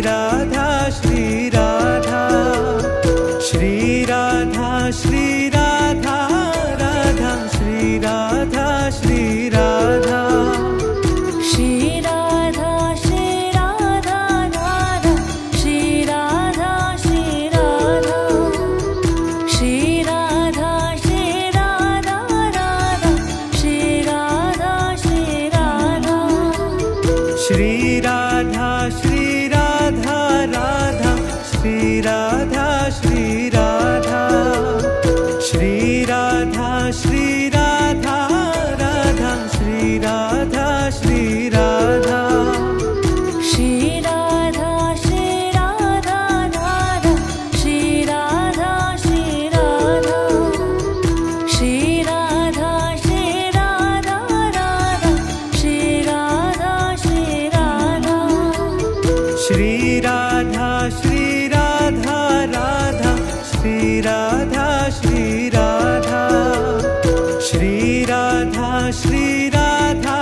Radha Shri Radha Shri Radha Shri Radha Radha Shri Radha Shri Radha Shri Radha Shri Radha Radha Shri Radha Shri Radha Shri Radha Shri Radha Radha Shri Radha Shri Radha Shri Radha Shri Radha Radha Shri Radha Shri Radha Shri Radha Shri Radha Radha Shri Radha Shri Radha Shri Radha Shri Radha Radha Shri Radha Shri Radha Shri Radha Shri Radha Radha Shri Radha Shri Radha Shri Radha Shri Radha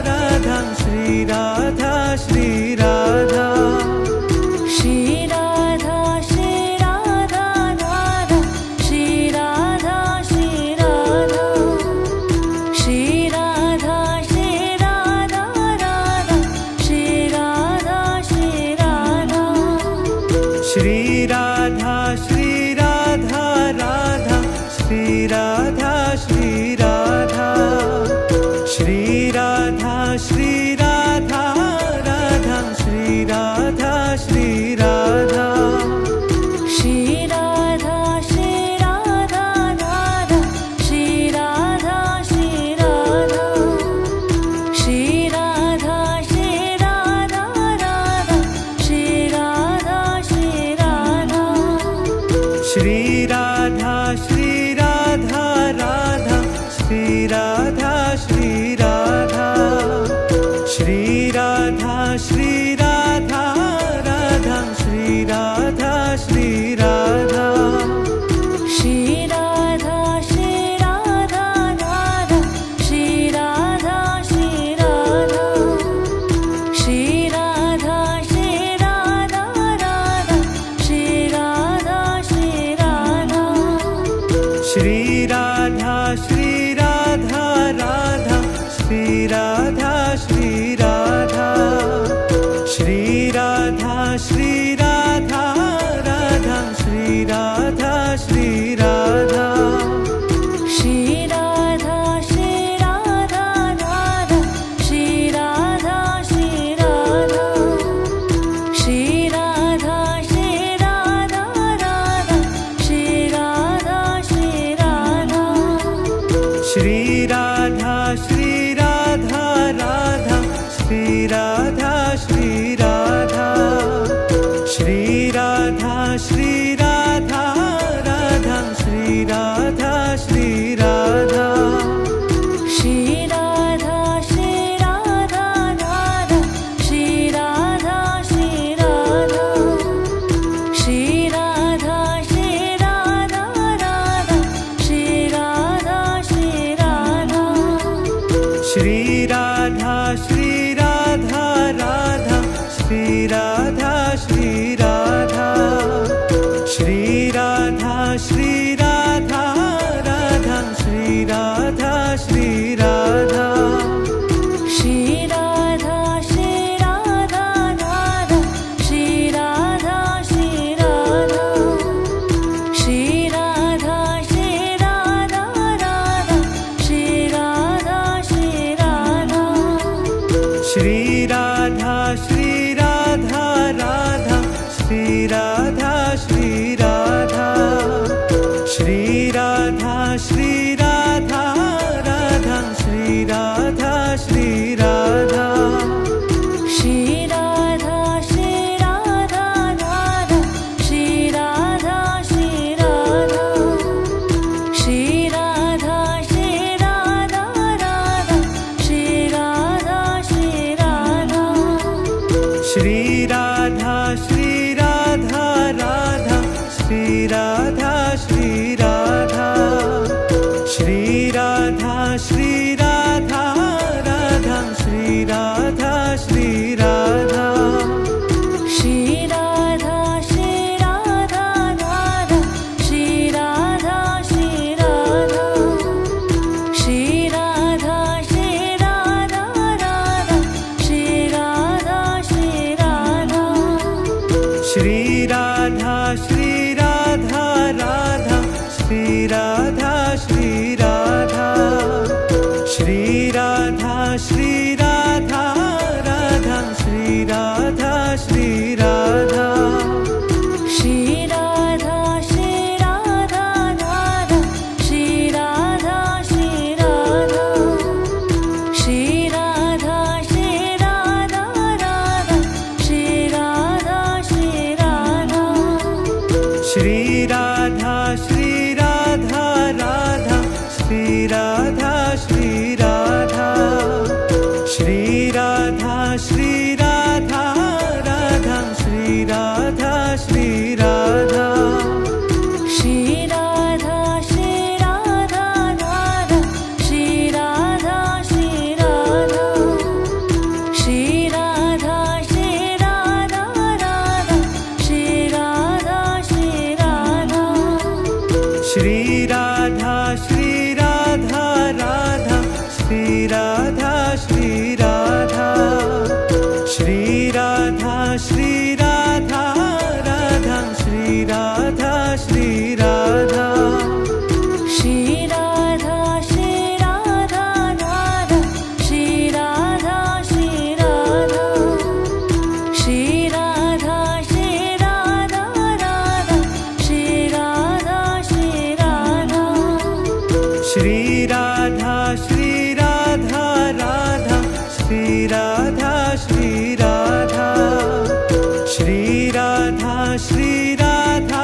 Radha Shri Radha Shri Radha Shri Radha Shri Radha Radha Shri Radha Shri Radha Shri Radha Shri Radha Radha Shri Radha Shri Radha Shri Radha Shri Radha Radha Shri Radha Shri Radha Shri Radha Shri Radha Radha Shri Radha Shri Radha Shri Radha Shri Radha Radha Shri Radha Shri Radha Shri Radha Shri Radha Radha Shri Radha Shri Radha Shri Radha Shri Radha Radha Shri Radha Shri Radha Shri Radha Shri Radha Radha Shri Radha Shri Radha Shri Radha Shri Radha Radha Shri Radha Shri Radha Shri Radha Shri Radha Radha Shri Radha Shri Radha Shri Radha Shri Radha Radha Shri Radha Shri Radha Shri Radha Shri Radha Radha Shri Radha Shri Radha Shri Radha Shri Radha Radha Shri Radha Shri Radha Shri Radha Shri Radha Radha Shri Radha Shri Radha Shri Radha Shri Radha Radha Shri Radha Shri Radha Shri Radha Shri Radha Radha Shri Radha Shri Radha Shri Radha Shri Radha Radha Shri Radha Shri Radha Shri Radha Shri Radha Radha Shri Radha Shri Radha Shri Radha Shri Radha Radha Shri Radha Shri Radha Shri Radha Shri Radha Radha Shri Radha Shri Radha Shri Radha Shri Radha Radha Shri Radha Shri Radha Shri Radha Shri Radha Radha Shri Radha Shri Radha Shri Radha Shri Radha Radha Shri Radha Shri Radha Shri Radha Shri Radha Radha Shri Radha Shri Radha Shri Radha Shri Radha Radha Shri Radha Shri Radha Shri Radha Shri Radha Radha Shri Radha Shri Radha Shri Radha Shri Radha Radha Shri Radha Shri Radha Shri Radha Shri Radha Radha Shri Radha Shri Radha Shri Radha Shri Radha Radha Shri Radha Shri Radha Shri Shri Radha Radha Shri Radha Shri Radha Shri Radha Shri Radha Radha Shri Radha Shri Radha Shri Radha Shri Radha Radha Shri Radha Shri Radha Shri Radha Shri Radha Radha Shri Radha Shri Radha Shri Radha Shri Radha Radha Shri Radha Shri Radha Shri Radha Shri Radha Radha Shri Radha Shri Radha Shri Radha Shri Radha Radha Shri Radha Shri Radha Shri Radha Shri Radha Radha Shri Radha Shri Radha Shri Radha Shri Radha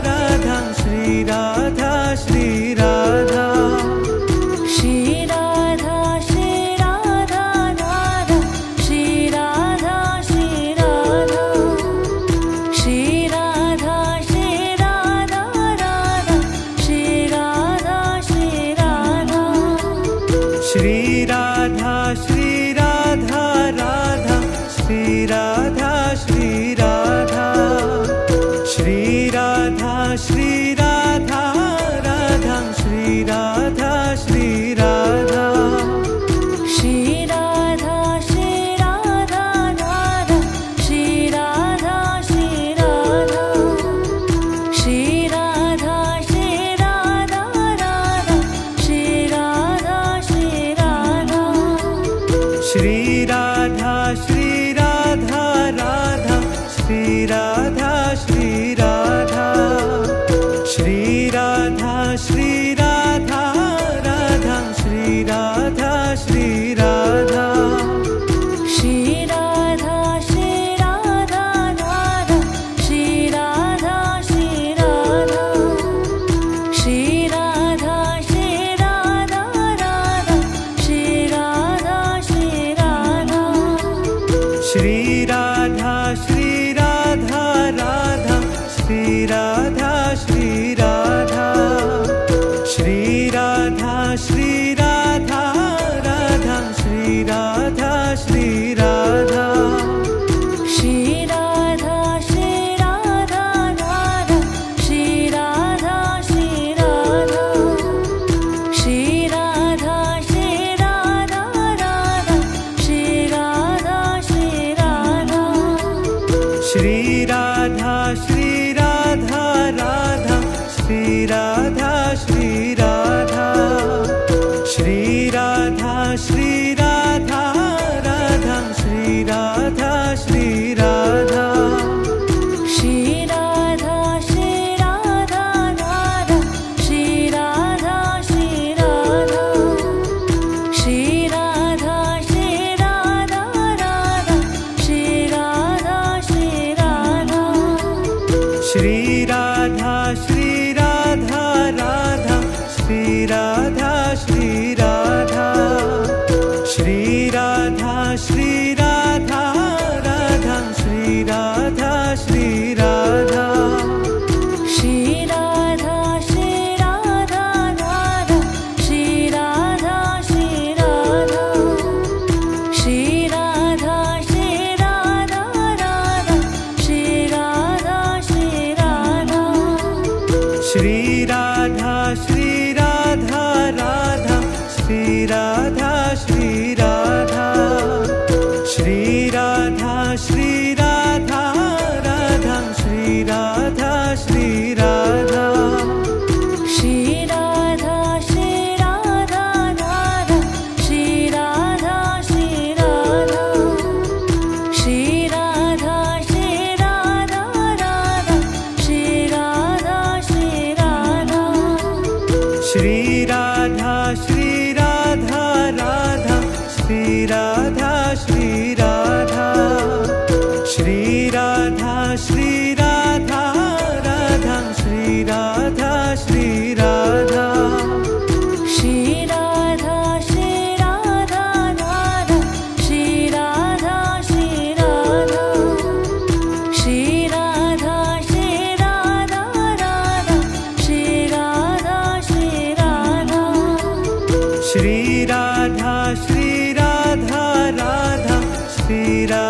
Radha Shri Radha Shri Radha Shri Radha Shri Radha Radha Shri Radha Shri Radha Shri Radha Shri Radha Radha Shri Radha Shri Radha Shri Radha Shri Radha Radha Shri Radha Shri Radha Shri Radha Shri Radha Radha Shri Radha Shri Radha Shri Radha Shri Radha Radha Shri Radha Shri Radha Shri Radha Shri Radha Radha Shri Radha Shri Radha Shri Radha Shri Radha Radha Shri Radha Shri Radha Shri Radha Shri Radha Radha Shri Radha Shri Radha Shri Radha Shri Radha Radha Shri Radha Shri Radha Shri Radha Shri Radha Radha Shri Radha Shri Radha Shri Radha Shri Radha Radha Shri Radha Shri Radha Shri Radha Shri Radha Radha Shri Radha Shri Radha Shri Radha Shri Radha Radha Shri Radha Shri Radha Shri Radha Shri Radha Radha Shri Radha Shri Radha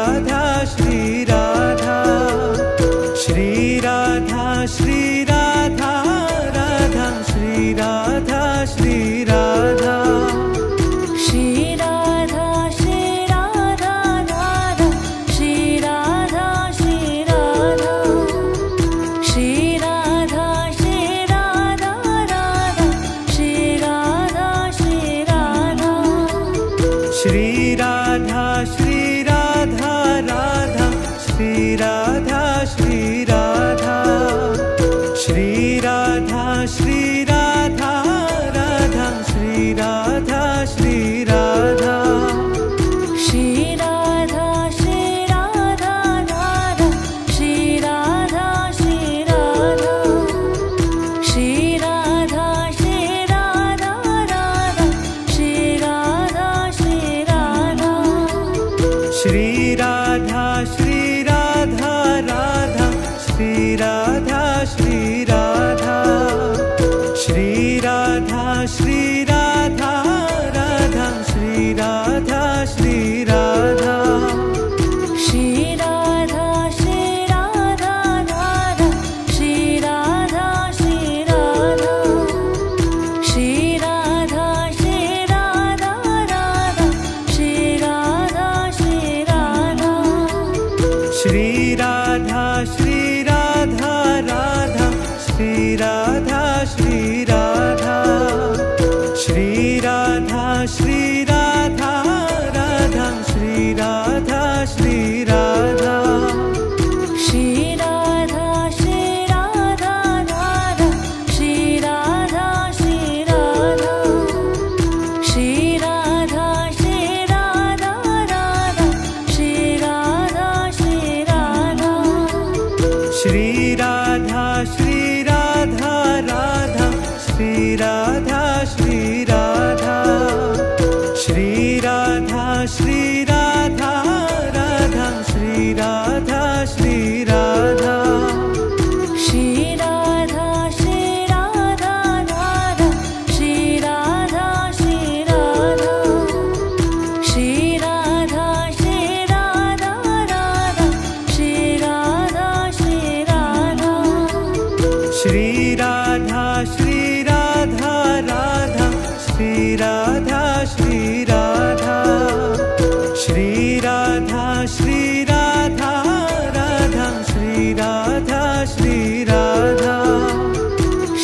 Radha Shri Radha Shri Radha Shri Radha Radha Shri Radha Shri Radha Shri Radha Shri Radha Radha Shri Radha Shri Radha Shri Radha Shri Radha Radha Shri Radha Shri Radha Shri Radha Shri Radha Radha Shri Radha Shri Radha Shri Radha Shri Radha Radha Shri Radha Shri Radha Shri Radha Shri Radha Radha Shri Radha Shri Radha Shri Radha Shri Radha Radha Shri Radha Shri Radha Shri Radha Shri Radha Radha Shri Radha Shri Radha Shri Radha Shri Radha Radha Shri Radha Shri Radha Shri Radha Shri Radha Radha Shri Radha Shri Radha Shri Radha Shri Radha Radha Shri Radha Shri Radha Shri Radha Shri Radha Radha Shri Radha Shri Radha Shri Radha Shri Radha Radha Shri Radha Shri Radha Shri Radha Shri Radha Radha Shri Radha Shri Radha Shri Radha Shri Radha Radha Shri Radha Shri Radha Shri Radha Shri Radha Radha Shri Radha Shri Radha Shri Radha Shri Radha Radha Shri Radha Shri Radha Shri Radha Shri Radha Radha Shri Radha Shri Radha Shri Radha Shri Radha Radha Shri Radha Shri Radha Shri Radha Shri Radha Radha Shri Radha Shri Radha Shri Radha Shri Radha Radha Shri Radha Shri Radha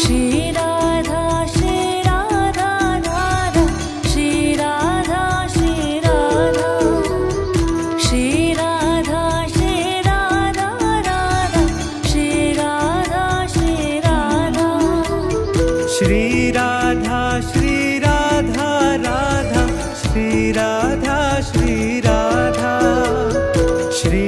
Shri Radha Shri Radha Radha Shri Radha Shri Radha Shri Radha Shri Radha Radha Shri Radha Shri Radha Shri Radha Shri Radha Radha Shri Radha Shri Radha Shri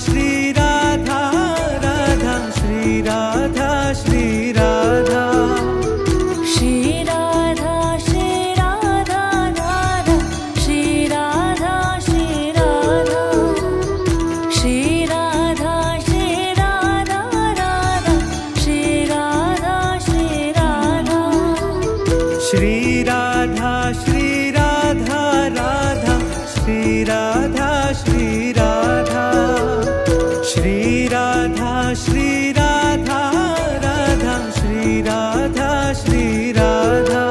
Shri Radha Radha Shri Radha Shri Radha Shri Radha Shri Radha Radha Shri Radha Shri Radha Shri Radha Shri Radha Radha Shri Radha Shri Radha Shri Radha Shri Radha Radha Shri Radha Shri Radha Shri Radha Shri Radha Radha Shri Radha Shri Radha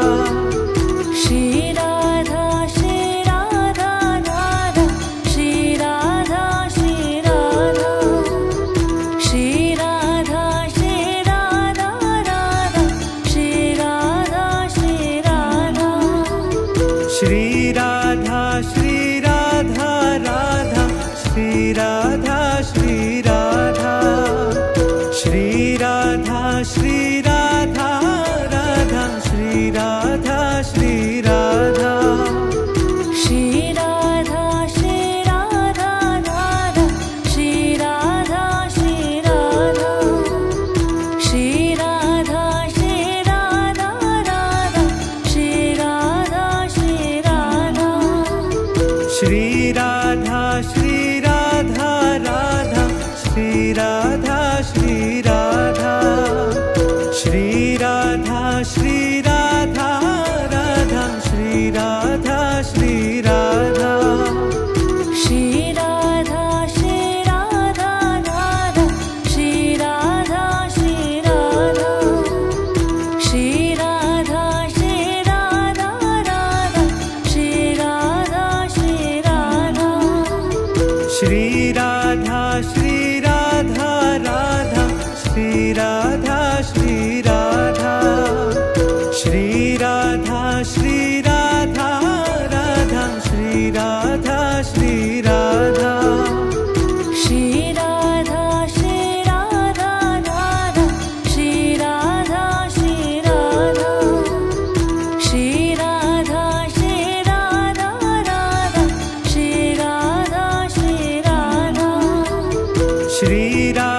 Shri Radha Shri Radha Radha Shri Radha Shri Radha Shri Radha Shri Radha Radha Shri Radha Shri Radha Shri Radha Shri Radha Radha Shri Radha Shri Radha Shri Radha Shri Radha Radha Shri Radha Shri Radha Shri Radha Shri Radha Radha Shri Radha Shri Radha Shri Radha Shri Radha Radha Shri Radha Shri Radha Shri Radha Shri Radha Radha Shri Radha Shri Radha Shri Radha Shri Radha Radha Shri Radha Shri Radha Shri Radha Shri Radha Radha Shri Radha Shri Radha Shri Radha Shri Radha Radha Shri Radha Shri Radha Shri Radha Shri Radha Radha Shri Radha Shri Radha Shri Radha Shri Radha Radha Shri Radha Shri Radha Shri Radha Shri Radha Radha Shri Radha Shri Radha Shri Radha Shri Radha Radha Shri Radha Shri Radha Shri Radha